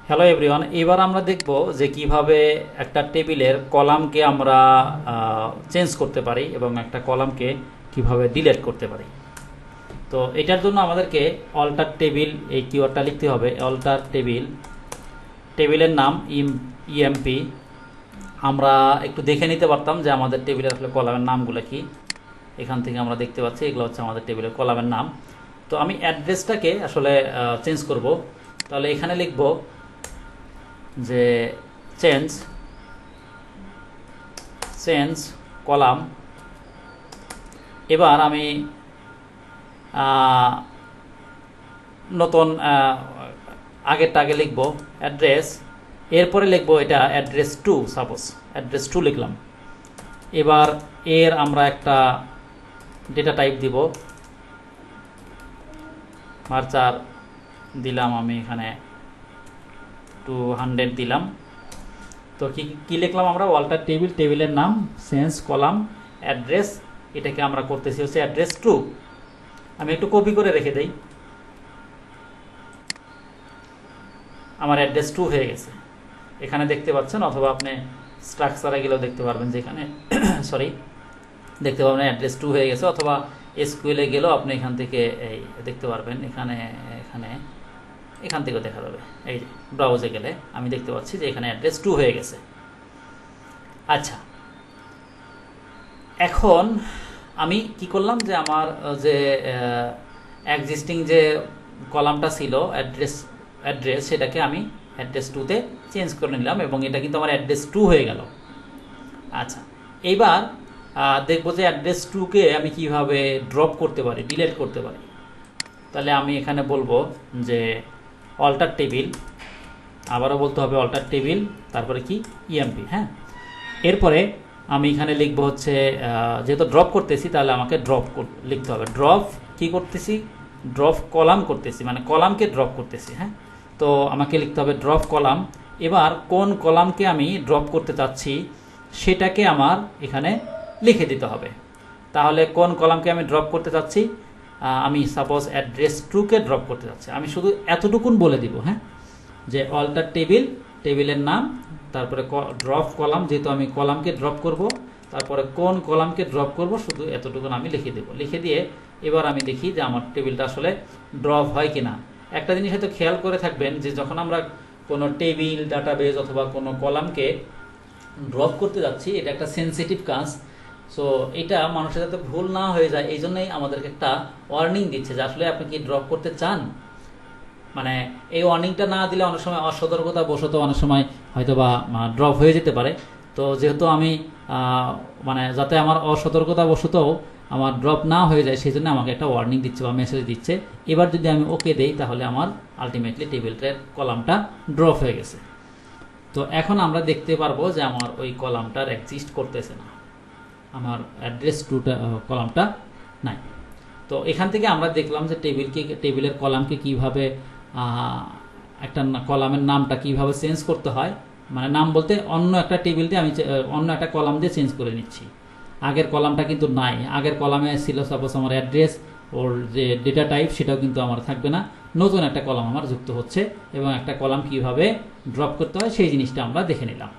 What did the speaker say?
Hello everyone, এবার আমরা দেখব যে কিভাবে একটা টেবিলের কলামকে আমরা চেঞ্জ করতে পারি এবং একটা কলামকে কিভাবে ডিলিট করতে পারি। তো এটার জন্য আমাদেরকে অল্টার টেবিল এই কিওয়ার্ডটা লিখতে হবে। অল্টার টেবিল, টেবিলের নাম ইএমপি। আমরা একটু দেখে নিতে পারতাম যে আমাদের টেবিলের আসলে কলামের নামগুলো কি। এখান থেকে আমরা দেখতে পাচ্ছি এগুলো হচ্ছে আমাদের টেবিলের কলামের নাম। তো আমি অ্যাড্রেসটাকে আসলে চেঞ্জ করব। তাহলে এখানে লিখব যে চেঞ্জ কলাম। এবার আমি নতুন আগেরটা আগে লিখব অ্যাড্রেস, এরপরে লিখব এটা address two, suppose address two লিখলাম। এবার এর আমরা একটা ডেটা টাইপ দিব, মার্চার দিলাম, আমি এখানে 200 দিলাম। তো কি লিখলাম আমরা? অল্টার টেবিল, টেবিলের নাম, চেঞ্জ কলাম, অ্যাড্রেস, এটাকে আমরা করতেছি হচ্ছে অ্যাড্রেস টু। আমি একটু কপি করে রেখে দেই, আমার অ্যাড্রেস টু হয়ে গেছে এখানে দেখতে পাচ্ছেন, অথবা আপনি স্ট্রাকচারে গেলেও দেখতে পারবেন যে এখানে সরি দেখতে পারবেন অ্যাড্রেস টু হয়ে গেছে, অথবা এসকিউএলে গেলেও আপনি এখান থেকে এই দেখতে পারবেন, এখান থেকেও দেখা যাবে। এই যে ব্রাউজে গেলে আমি দেখতে পাচ্ছি যে এখানে অ্যাড্রেস টু হয়ে গেছে। আচ্ছা, এখন আমি কি করলাম যে আমার যে এক্সিস্টিং যে কলামটা ছিল অ্যাড্রেস সেটাকে আমি অ্যাড্রেস টুতে চেঞ্জ করে নিলাম এবং এটা কিন্তু আমার অ্যাড্রেস টু হয়ে গেল। আচ্ছা, এইবার দেখবো যে অ্যাড্রেস টুকে আমি কিভাবে ড্রপ করতে পারি, ডিলিট করতে পারি। তাহলে আমি এখানে বলবো যে অল্টার টেবিল, আবারও বলতে হবে অল্টার টেবিল, তারপরে কি ইএমপি। হ্যাঁ, এরপরে আমি এখানে লিখবো হচ্ছে যেহেতু ড্রপ করতেছি তাহলে আমাকে ড্রপ লিখতে হবে। ড্রপ কি করতেছি? ড্রপ কলাম করতেছি, মানে কলামকে ড্রপ করতেছি। হ্যাঁ, তো আমাকে লিখতে হবে ড্রপ কলাম। এবার কোন কলামকে আমি ড্রপ করতে চাচ্ছি সেটাকে আমার এখানে লিখে দিতে হবে। তাহলে কোন কলামকে আমি ড্রপ করতে চাচ্ছি? আমি সাপোজ অ্যাড্রেস টুকে ড্রপ করতে চাচ্ছি। আমি শুধু এতটুকুন বলে দিব, হ্যাঁ, যে অল্টার টেবিল, টেবিলের নাম, তারপরে ড্রপ কলাম, যেহেতু আমি কলামকে ড্রপ করব, তারপরে কোন কলামকে ড্রপ করব শুধু এতটুকুন আমি লিখে দেব। লিখে দিয়ে এবার আমি দেখি যে আমার টেবিলটা আসলে ড্রপ হয় কিনা। একটা জিনিস হয়তো খেয়াল করে থাকবেন যে যখন আমরা কোনো টেবিল, ডাটাবেজ অথবা কোনো কলামকে ড্রপ করতে যাচ্ছি, এটা একটা সেন্সিটিভ কাজ। সো এটা মানুষের যাতে ভুল না হয়ে যায় এই জন্যই আমাদেরকে একটা ওয়ার্নিং দিচ্ছে যে আসলে আপনি কি ড্রপ করতে চান। মানে এই ওয়ার্নিংটা না দিলে অনেক সময় অসতর্কতা বশত অনেক সময় হয়তো বা ড্রপ হয়ে যেতে পারে। তো যেহেতু আমি মানে যাতে আমার অসতর্কতা বশতও আমার ড্রপ না হয়ে যায় সেই জন্য আমাকে একটা ওয়ার্নিং দিচ্ছে বা মেসেজ দিচ্ছে। এবার যদি আমি ওকে দেই তাহলে আমার আলটিমেটলি টেবিলটার কলামটা ড্রপ হয়ে গেছে। তো এখন আমরা দেখতে পারবো যে আমার ওই কলামটার এক্সিস্ট করতেছে না, আমার অ্যাড্রেস টুটা কলামটা নাই। তো এখান থেকে আমরা দেখলাম যে টেবিলের কলামকে কিভাবে একটা কলামের নামটা কিভাবে চেঞ্জ করতে হয়। মানে নাম বলতে অন্য একটা টেবিলতে আমি অন্য একটা কলাম দিয়ে চেঞ্জ করে নিচ্ছি। আগের কলামটা কিন্তু নাই, আগের কলামে ছিল সাপোজ আমার অ্যাড্রেস, ওর যে ডেটা টাইপ সেটাও কিন্তু আমার থাকবে না, নতুন একটা কলাম আমার যুক্ত হচ্ছে এবং একটা কলাম কিভাবে ড্রপ করতে হয় সেই জিনিসটা আমরা দেখে নিলাম।